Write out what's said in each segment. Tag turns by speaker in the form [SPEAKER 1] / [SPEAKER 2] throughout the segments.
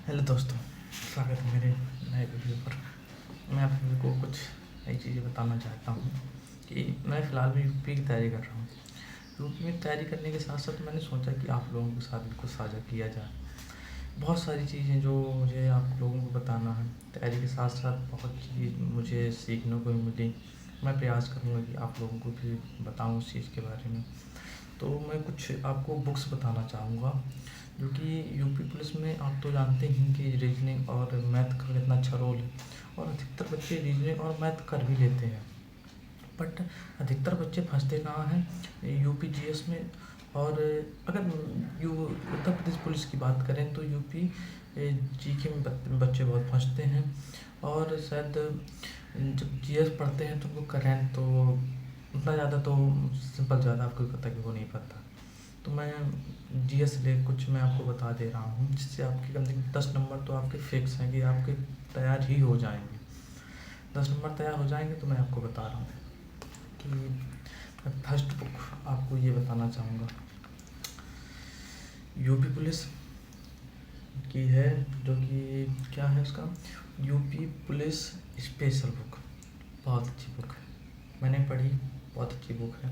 [SPEAKER 1] Hello दोस्तों, स्वागत है मेरे नए वीडियो पर। मैं आप सभी को कुछ नई चीज़ें बताना चाहता हूँ कि मैं फ़िलहाल भी यूपी की तैयारी कर रहा हूँ। यूपी में तैयारी करने के साथ साथ मैंने सोचा कि आप लोगों के साथ भी कुछ साझा किया जाए। बहुत सारी चीज़ें जो मुझे आप लोगों को बताना है, तैयारी के साथ साथ बहुत चीज़ मुझे सीखने को भी मिली। मैं प्रयास करूँगा कि आप लोगों को भी बताऊँ उस चीज़ के बारे में। तो मैं कुछ आपको बुक्स बताना चाहूँगा जो कि यूपी पुलिस में आप तो जानते ही कि रीजनिंग और मैथ का कितना अच्छा रोल है, और अधिकतर बच्चे रीजनिंग और मैथ कर भी लेते हैं। बट अधिकतर बच्चे फंसते कहाँ हैं, यूपी जीएस में। और अगर उत्तर प्रदेश पुलिस की बात करें तो यूपी जीके में बच्चे बहुत फंसते हैं। और शायद जब जीएस पढ़ते हैं तो वो करेंट तो उतना ज़्यादा तो सिंपल ज़्यादा आपको पता कि वो नहीं पता। तो मैं जीएस ले कुछ मैं आपको बता दे रहा हूँ जिससे आपके कम से कम 10 नंबर तो आपके फिक्स हैं कि आपके तैयार ही हो जाएंगे। 10 नंबर तैयार हो जाएंगे। तो मैं आपको बता रहा हूँ कि मैं फर्स्ट बुक आपको ये बताना चाहूँगा, यूपी पुलिस की है, जो कि क्या है उसका, यूपी पुलिस स्पेशल बुक। बहुत अच्छी बुक है, मैंने पढ़ी, बहुत अच्छी बुक है।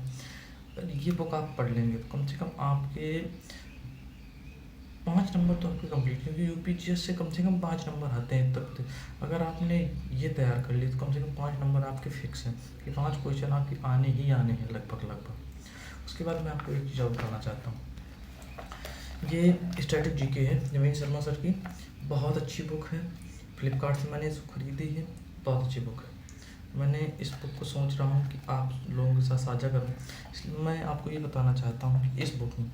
[SPEAKER 1] अगर ये बुक आप पढ़ लेंगे तो कम से कम आपके 5 नंबर तो आपके कंप्लीट, क्योंकि यूपी जीएस से कम 5 नंबर आते हैं तक। अगर आपने ये तैयार कर ली तो कम से कम 5 नंबर आपके फिक्स हैं कि 5 क्वेश्चन आपके आने ही आने हैं लगभग। उसके बाद मैं आपको एक चीज़ और बताना चाहता हूँ। ये स्टैटिक जीके है, नवीन शर्मा सर की। बहुत अच्छी बुक है, फ्लिपकार्ट से मैंने इसको खरीदी है। बहुत अच्छी बुक है। मैंने इस बुक को सोच रहा हूँ कि आप लोगों के साथ साझा करूँ, इसलिए मैं आपको ये बताना चाहता हूँ कि इस बुक में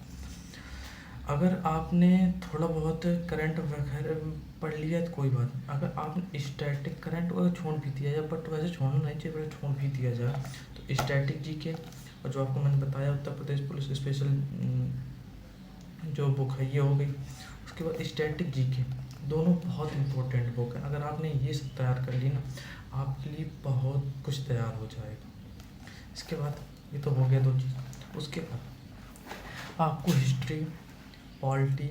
[SPEAKER 1] अगर आपने थोड़ा बहुत करंट वगैरह पढ़ लिया तो कोई बात नहीं। अगर आपने स्टैटिक करंट वगैरह छोड़ भी दिया जाए, बट वैसे छोड़ना नहीं चाहिए, वैसे छोड़ भी दिया जाए तो स्टैटिक जीके और जो आपको मैंने बताया उत्तर प्रदेश पुलिस स्पेशल जो बुक है ये हो गई। उसके बाद स्टैटिक जीके, दोनों बहुत इंपॉर्टेंट बुक है। अगर आपने ये सब तैयार कर ली ना, आपके लिए बहुत कुछ तैयार हो जाएगा। इसके बाद ये तो हो गया 2 चीज़। उसके बाद आपको हिस्ट्री, पॉलिटी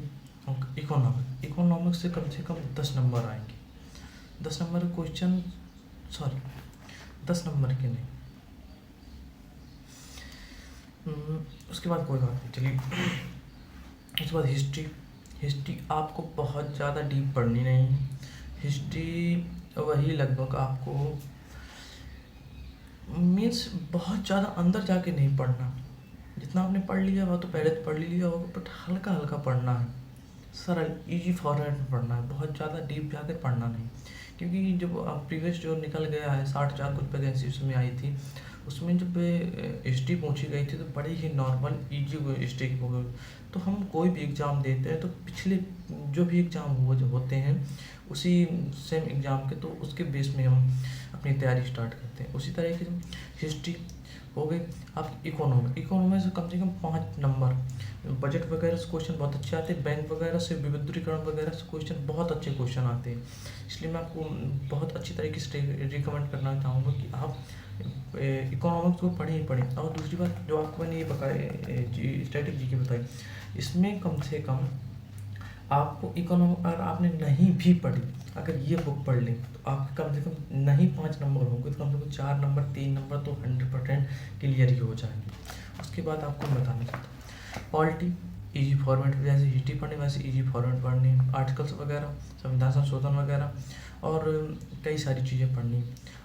[SPEAKER 1] और इकोनॉमिक्स से कम 10 नंबर आएंगे। 10 नंबर के क्वेश्चन, सॉरी 10 नंबर के नहीं। उसके बाद कोई बात नहीं, चलिए। उसके बाद हिस्ट्री आपको बहुत ज़्यादा डीप पढ़नी नहीं है। हिस्ट्री वही लगभग आपको मीन्स बहुत ज़्यादा अंदर जाके नहीं पढ़ना। जितना आपने पढ़ लिया वह तो पहले तो पढ़ लिया होगा, बट हल्का हल्का पढ़ना है, सरल इजी फॉर्मेट में पढ़ना है, बहुत ज़्यादा डीप जाकर पढ़ना नहीं। क्योंकि जब प्रीवियस जो निकल गया है 60,000 कुछ वैकेंसी उसमें आई थी, उसमें जब हिस्ट्री पूछी गई थी तो बड़ी ही नॉर्मल इजी हिस्ट्री की बुक। तो हम कोई भी एग्ज़ाम देते हैं तो पिछले जो भी एग्ज़ाम वो जो होते हैं उसी सेम एग्ज़ाम के, तो उसके बेस में हम अपनी तैयारी स्टार्ट करते हैं। उसी तरह की हिस्ट्री हो गई। आप इकोनॉमी से कम 5 नंबर, बजट वगैरह से क्वेश्चन बहुत अच्छे आते हैं, बैंक वगैरह से, विविधीकरण वगैरह से क्वेश्चन बहुत अच्छे क्वेश्चन आते हैं। इसलिए मैं आपको बहुत अच्छी तरीके से रिकमेंड करना चाहूँगा कि आप इकोनॉमिक्स को पढ़ें ही पढ़ें। और दूसरी बात जो आपको मैंने ये बताया स्टैटिक जी की बताई, इसमें कम से कम आपको इकोनॉमी अगर आपने नहीं भी पढ़ी, अगर ये बुक पढ़ लें तो आपके कम से कम नहीं 5 नंबर होंगे तो कम से कम 4 नंबर 3 नंबर तो 100% क्लियर ही हो जाएंगे। उसके बाद आपको मैं बताना चाहता हूँ पॉलिटी, इजी फॉर्मेट, जैसे हिस्ट्री पढ़नी वैसे इजी फॉर्मेट पढ़नी, आर्टिकल्स वगैरह, संविधान संशोधन वगैरह और कई सारी चीज़ें पढ़नी।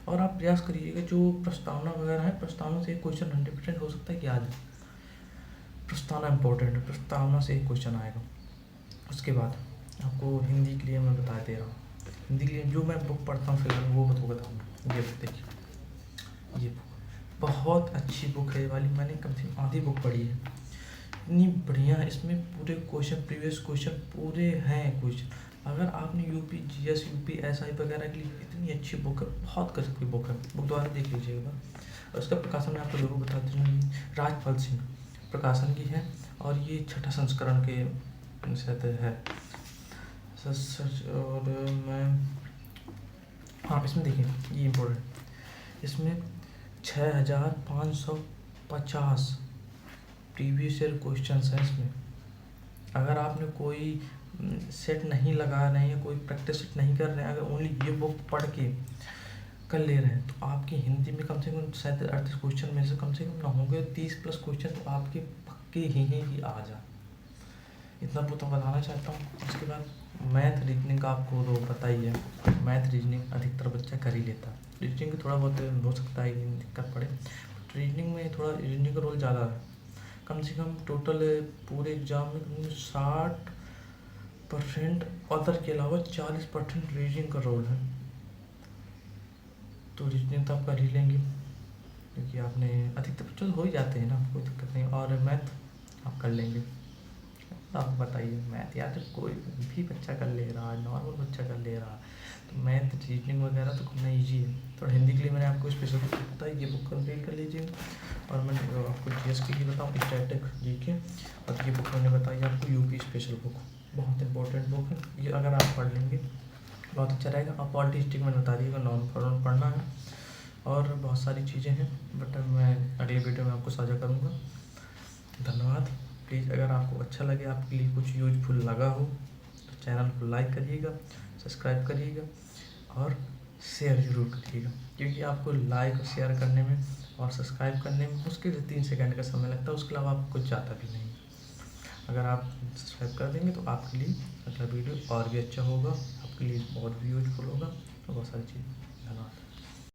[SPEAKER 1] और आप प्रयास करिएगा जो प्रस्तावना वगैरह है, प्रस्तावना से एक क्वेश्चन 100% हो सकता है कि आ जाए। प्रस्तावना इंपॉर्टेंट है, प्रस्तावना से एक क्वेश्चन आएगा। उसके बाद आपको हिंदी के लिए मैं बता दे रहा हूँ, हिंदी के लिए जो मैं बुक पढ़ता हूँ फिलहाल वो आपको बताऊँगा। ये बुक देखिए, ये बुक बहुत अच्छी बुक है। ये वाली मैंने कम से कम आधी बुक पढ़ी है, इतनी बढ़िया है। इसमें पूरे क्वेश्चन, प्रीवियस क्वेश्चन पूरे हैं क्वेश्चन। अगर आपने यूपी जीएस, यूपी एसआई वगैरह के लिए, इतनी अच्छी बुक है, बहुत गजब की बुक है। बुक द्वारा देख लीजिएगा। और उसका प्रकाशन मैं आपको जरूर बता दूँ, राजपाल सिंह प्रकाशन की है और ये 6ठा संस्करण के शायद है सच। और मैं हाँ, इसमें देखिए ये इम्पोर्टेंट, इसमें 6550 प्रीवियस ईयर क्वेश्चन हैं इसमें। अगर आपने कोई सेट नहीं लगा रहे हैं, कोई प्रैक्टिस सेट नहीं कर रहे हैं, अगर ओनली ये बुक पढ़ के कर ले रहे हैं, तो आपकी हिंदी में कम से कम शायद 38 क्वेश्चन में से कम ना होंगे 30+ क्वेश्चन तो आपके पक्के ही आ जाए। इतना तो बताना चाहता हूँ। उसके बाद मैथ रीजनिंग का आपको तो पता ही है, मैथ रीजनिंग अधिकतर बच्चा कर ही लेता है। रीजनिंग थोड़ा बहुत हो सकता है कि दिक्कत पड़े, बट रीजनिंग में थोड़ा रीजनिंग का रोल ज़्यादा है। कम से कम टोटल पूरे एग्ज़ाम में 60% अदर के अलावा 40% रीजनिंग का रोल है। तो रीजनिंग तो आप कर ही लेंगे, क्योंकि आपने अधिकतर बच्चे तो हो ही जाते हैं ना, कोई दिक्कत नहीं। और मैथ आप कर लेंगे। आप बताइए, मैथ या तो कोई भी बच्चा कर ले रहा है, नॉर्मल बच्चा कर ले रहा है, तो मैथ रीजनिंग वगैरह तो करना ईजी है। थोड़ा हिंदी के लिए मैंने आपको स्पेशल बुक बताई, ये बुक कंप्लीट कर लीजिए। और मैंने आपको जीएस के लिए बताऊँ, स्टैटिक जीके, और ये बुक मैंने बताई आपको यूपी स्पेशल बुक, बहुत इंपॉर्टेंट बुक है ये। अगर आप पढ़ लेंगे बहुत अच्छा रहेगा। और पॉलिटी हिस्ट्री मैंने बता दिएगा, नॉन फॉरन पढ़ना है, और बहुत सारी चीज़ें हैं, बट मैं अगले वीडियो में आपको साझा करूँगा। धन्यवाद। प्लीज़ अगर आपको अच्छा लगे, आपके लिए कुछ यूजफुल लगा हो, तो चैनल को लाइक करिएगा, सब्सक्राइब करिएगा और शेयर ज़रूर करिएगा, क्योंकि आपको लाइक और शेयर करने में और सब्सक्राइब करने में मुश्किल से 3 सेकंड का समय लगता है, उसके अलावा आपको कुछ जाता भी नहीं। अगर आप सब्सक्राइब कर देंगे तो आपके लिए अगला वीडियो और भी अच्छा होगा, आपके लिए बहुत भी यूजफुल होगा और बहुत सारी चीज़। धन्यवाद।